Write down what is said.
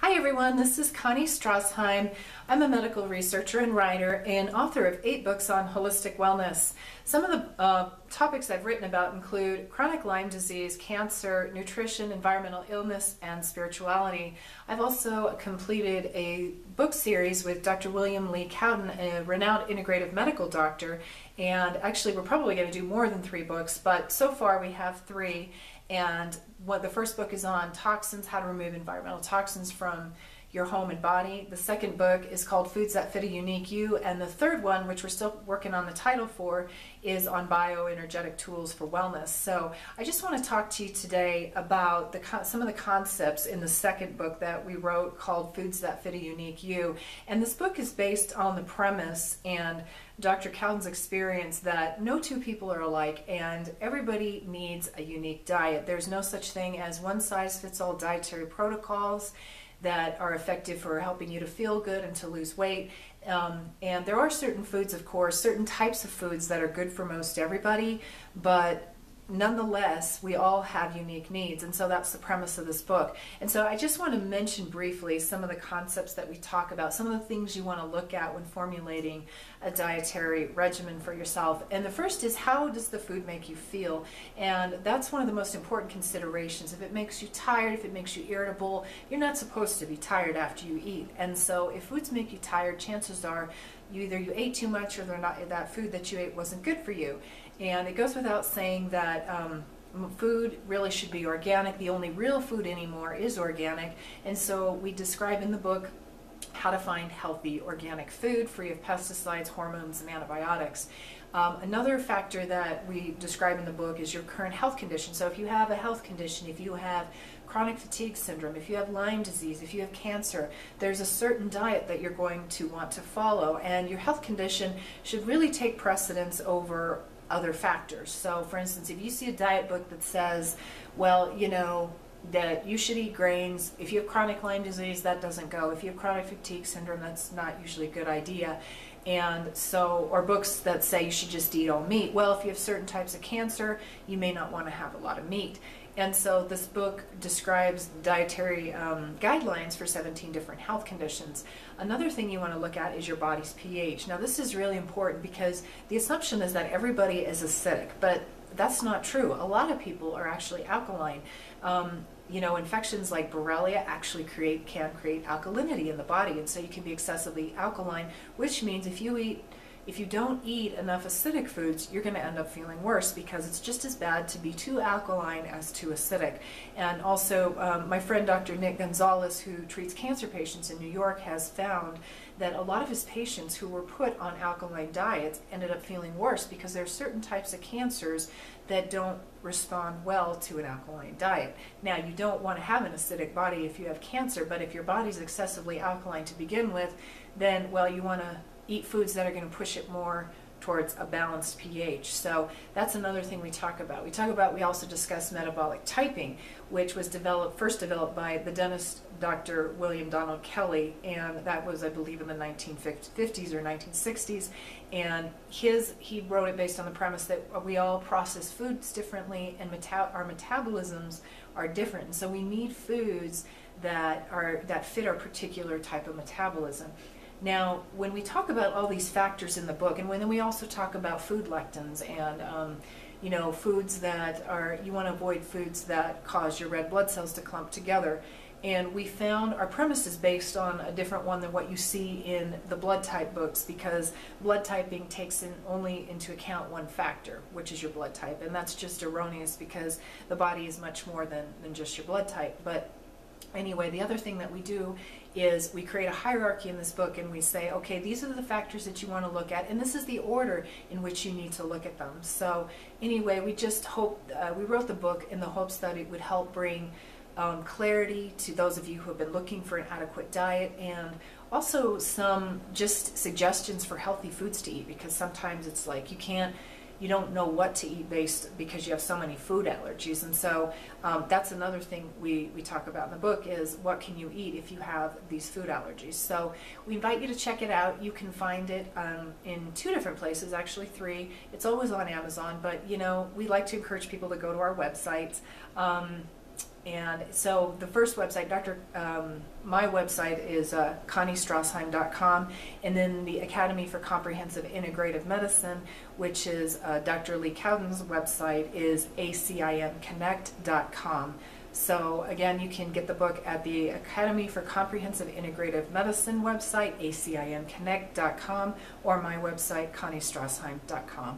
Hi everyone, this is Connie Strasheim. I'm a medical researcher and writer and author of 8 books on holistic wellness. Some of the topics I've written about include chronic Lyme disease, cancer, nutrition, environmental illness, and spirituality. I've also completed a book series with Dr. William Lee Cowden, a renowned integrative medical doctor, and actually we're probably going to do more than 3 books, but so far we have 3. And the first book is on toxins, how to remove environmental toxins from your home and body. The second book is called Foods That Fit a Unique You. And the third one, which we're still working on the title for, is on bioenergetic tools for wellness. So I just want to talk to you today about some of the concepts in the second book that we wrote called Foods That Fit a Unique You. And this book is based on the premise and Dr. Cowden's experience that no two people are alike and everybody needs a unique diet. There's no such thing as one-size-fits-all dietary protocols that are effective for helping you to feel good and to lose weight. And there are certain foods, of course, certain types of foods that are good for most everybody, but nonetheless, we all have unique needs, and so that's the premise of this book. And so I just want to mention briefly some of the concepts that we talk about, some of the things you want to look at when formulating a dietary regimen for yourself. And the first is, how does the food make you feel? And that's one of the most important considerations. If it makes you tired, if it makes you irritable, you're not supposed to be tired after you eat. And so if foods make you tired, chances are either you ate too much or that food that you ate wasn't good for you. And it goes without saying that food really should be organic. The only real food anymore is organic. And so we describe in the book how to find healthy organic food free of pesticides, hormones, and antibiotics. Another factor that we describe in the book is your current health condition. So if you have a health condition, if you have chronic fatigue syndrome, if you have Lyme disease, if you have cancer, there's a certain diet that you're going to want to follow, and your health condition should really take precedence over other factors. So for instance, if you see a diet book that says, well, you know, that you should eat grains, if you have chronic Lyme disease, that doesn't go. If you have chronic fatigue syndrome, that's not usually a good idea. And so, or books that say you should just eat all meat. Well, if you have certain types of cancer, you may not want to have a lot of meat. And so this book describes dietary guidelines for 17 different health conditions. Another thing you want to look at is your body's pH. Now this is really important because the assumption is that everybody is acidic, but that's not true. A lot of people are actually alkaline. You know, infections like Borrelia actually can create alkalinity in the body, and so you can be excessively alkaline, which means if you don't eat enough acidic foods, you're going to end up feeling worse, because it's just as bad to be too alkaline as too acidic. And also, my friend Dr. Nick Gonzalez, who treats cancer patients in New York, has found that a lot of his patients who were put on alkaline diets ended up feeling worse, because there are certain types of cancers that don't respond well to an alkaline diet. Now, you don't want to have an acidic body if you have cancer, but if your body's excessively alkaline to begin with, then, well, you want to eat foods that are going to push it more towards a balanced pH. So that's another thing we talk about. We also discuss metabolic typing, which was first developed by the dentist Dr. William Donald Kelly, and that was, I believe, in the 1950s or 1960s. And he wrote it based on the premise that we all process foods differently, and our metabolisms are different. And so we need foods that fit our particular type of metabolism. Now, when we talk about all these factors in the book, and then we also talk about food lectins and you know, foods that you want to avoid foods that cause your red blood cells to clump together. And we found our premise is based on a different one than what you see in the blood type books, because blood typing takes only into account one factor, which is your blood type, and that's just erroneous, because the body is much more than just your blood type. But anyway, the other thing that we do is we create a hierarchy in this book, and we say, okay, these are the factors that you want to look at, and this is the order in which you need to look at them. So anyway, we just hope, we wrote the book in the hopes that it would help bring clarity to those of you who have been looking for an adequate diet, and also some just suggestions for healthy foods to eat, because sometimes it's like you don't know what to eat because you have so many food allergies. And so that's another thing we talk about in the book, is what can you eat if you have these food allergies. So we invite you to check it out. You can find it in 2 different places, actually 3. It's always on Amazon, but you know, we like to encourage people to go to our websites. And so the first website, my website is ConnieStrasheim.com, and then the Academy for Comprehensive Integrative Medicine, which is Dr. Lee Cowden's website, is ACIMconnect.com. So again, you can get the book at the Academy for Comprehensive Integrative Medicine website, ACIMconnect.com, or my website, ConnieStrasheim.com.